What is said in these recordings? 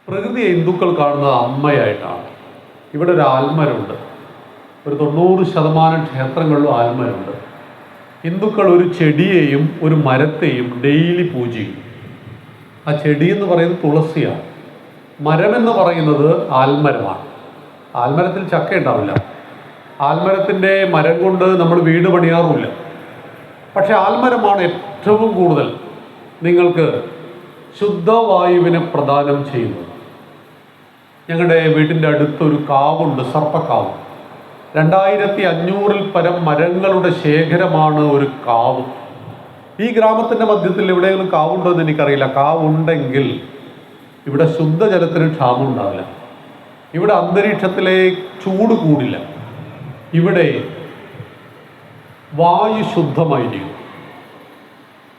പ്രകൃതിയെ ഹിന്ദുക്കൾ കാണുന്നത് അമ്മയായിട്ടാണ്. ഇവിടെ ഒരു ആൽമരമുണ്ട്. ഒരു 90% ക്ഷേത്രങ്ങളിലും ആൽമരമുണ്ട്. ഹിന്ദുക്കൾ ഒരു ചെടിയെയും ഒരു മരത്തെയും ഡെയിലി പൂജിക്കും. ആ ചെടി എന്ന് പറയുന്നത് തുളസിയാണ്. മരമെന്ന് പറയുന്നത് ആൽമരമാണ്. ആൽമരത്തിൽ ചക്ക ഉണ്ടാവില്ല. ആൽമരത്തിൻ്റെ മരം കൊണ്ട് നമ്മൾ വീട് പണിയാറുമില്ല. പക്ഷെ ആൽമരമാണ് ഏറ്റവും കൂടുതൽ നിങ്ങൾക്ക് ശുദ്ധവായുവിനെ പ്രദാനം ചെയ്യുന്നത്. ഞങ്ങളുടെ വീട്ടിൻ്റെ അടുത്തൊരു കാവുണ്ട്, സർപ്പക്കാവ്. 2500-ൽ പരം മരങ്ങളുടെ ശേഖരമാണ് ഒരു കാവ്. ഈ ഗ്രാമത്തിൻ്റെ മധ്യത്തിൽ എവിടെയെങ്കിലും കാവുണ്ടോ എന്ന് എനിക്കറിയില്ല. കാവുണ്ടെങ്കിൽ ഇവിടെ ശുദ്ധജലത്തിന് ക്ഷാമം ഉണ്ടാവില്ല. ഇവിടെ അന്തരീക്ഷത്തിലെ ചൂട് കൂടില്ല. ഇവിടെ വായു ശുദ്ധമായിരിക്കും.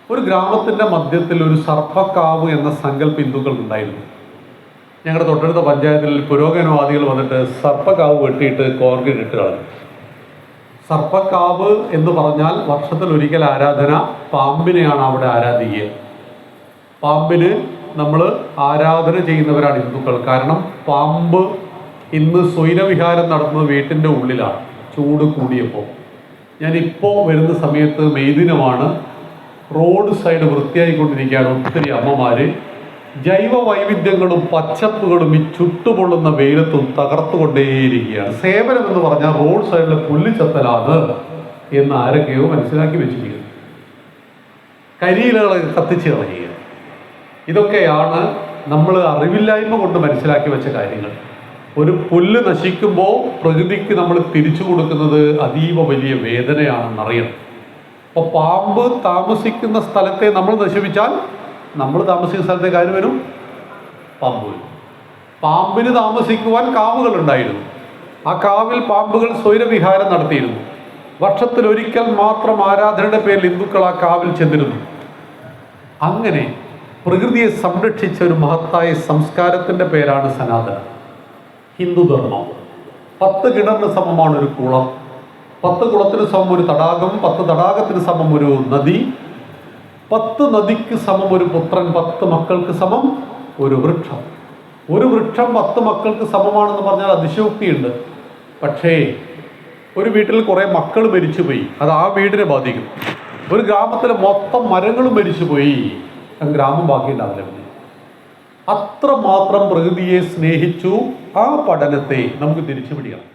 ഒരു ഗ്രാമത്തിൻ്റെ മധ്യത്തിൽ ഒരു സർപ്പക്കാവ് എന്ന സങ്കല്പം ഹിന്ദുക്കൾക്കുണ്ടായിരുന്നു. ഞങ്ങളുടെ തൊട്ടടുത്ത പഞ്ചായത്തിൽ പുരോഗമനവാദികൾ വന്നിട്ട് സർപ്പക്കാവ് വെട്ടിയിട്ട് കോൺക്രീറ്റ് ഇട്ട് കളഞ്ഞു. സർപ്പക്കാവ് എന്ന് പറഞ്ഞാൽ വർഷത്തിലൊരിക്കൽ ആരാധന. പാമ്പിനെയാണ് അവിടെ ആരാധിക്കുക. പാമ്പിന് നമ്മൾ ആരാധന ചെയ്യുന്നവരാണ് ഹിന്ദുക്കൾ. കാരണം പാമ്പ് ഇന്ന് സ്വൈരവിഹാരം നടത്തുന്നത് വീട്ടിൻ്റെ ഉള്ളിലാണ്, ചൂട് കൂടിയപ്പോൾ. ഞാനിപ്പോൾ വരുന്ന സമയത്ത് മെയ് ദിനമാണ്. റോഡ് സൈഡ് വൃത്തിയായിക്കൊണ്ടിരിക്കുകയാണ്. ഒത്തിരി അമ്മമാർ ജൈവ വൈവിധ്യങ്ങളും പച്ചപ്പുകളും ഈ ചുട്ടുപൊള്ളുന്ന വെയിലത്തും തകർത്തുകൊണ്ടേയിരിക്കുകയാണ്. സേവനം എന്ന് പറഞ്ഞാൽ റോഡ് സൈഡിലെ പുല്ലിച്ചത്തലാണ് എന്ന് ആരൊക്കെയോ മനസ്സിലാക്കി വെച്ചിരിക്കുന്നു. കരിയിലകൾ കത്തിച്ച് കളയുക. ഇതൊക്കെയാണ് നമ്മൾ അറിവില്ലായ്മ കൊണ്ട് മനസ്സിലാക്കി വെച്ച കാര്യങ്ങൾ. ഒരു പുല്ല് നശിക്കുമ്പോൾ പ്രകൃതിക്ക് നമ്മൾ തിരിച്ചു കൊടുക്കുന്നത് അതീവ വലിയ വേദനയാണെന്നറിയണം. അപ്പോൾ പാമ്പ് താമസിക്കുന്ന സ്ഥലത്തെ നമ്മൾ നശിപ്പിച്ചാൽ നമ്മൾ താമസിക്കുന്ന സ്ഥലത്തെ കാര്യം വരും, പാമ്പ് വരും. പാമ്പിന് താമസിക്കുവാൻ കാവുകൾ ഉണ്ടായിരുന്നു. ആ കാവിൽ പാമ്പുകൾ സ്വൈരവിഹാരം നടത്തിയിരുന്നു. വർഷത്തിലൊരിക്കൽ മാത്രം ആരാധനയുടെ പേരിൽ ഹിന്ദുക്കൾ ആ കാവിൽ ചെന്നിരുന്നു. അങ്ങനെ പ്രകൃതിയെ സംരക്ഷിച്ച ഒരു മഹത്തായ സംസ്കാരത്തിൻ്റെ പേരാണ് സനാതന ഹിന്ദുധർമ്മം. 10 കിണറിന് സമമാണ് ഒരു കുളം, 10 കുളത്തിന് സമം ഒരു തടാകം, 10 തടാകത്തിന് സമം ഒരു നദി, 10 നദിക്ക് സമം ഒരു പുത്രൻ, 10 മക്കൾക്ക് സമം ഒരു വൃക്ഷം. ഒരു വൃക്ഷം 10 മക്കൾക്ക് സമമാണെന്ന് പറഞ്ഞാൽ അതിശയോക്തിയുണ്ട്. പക്ഷേ ഒരു വീട്ടിൽ കുറേ മക്കൾ മരിച്ചുപോയി, അത് ആ വീടിനെ ബാധിക്കും. ഒരു ഗ്രാമത്തിലെ മൊത്തം മരങ്ങളും മരിച്ചുപോയി, ഗ്രാമം ബാക്കിയുണ്ടാവില്ല. അത്രമാത്രം പ്രകൃതിയെ സ്നേഹിച്ചു. ആ പഠനത്തെ നമുക്ക് തിരിച്ചു പിടിക്കണം.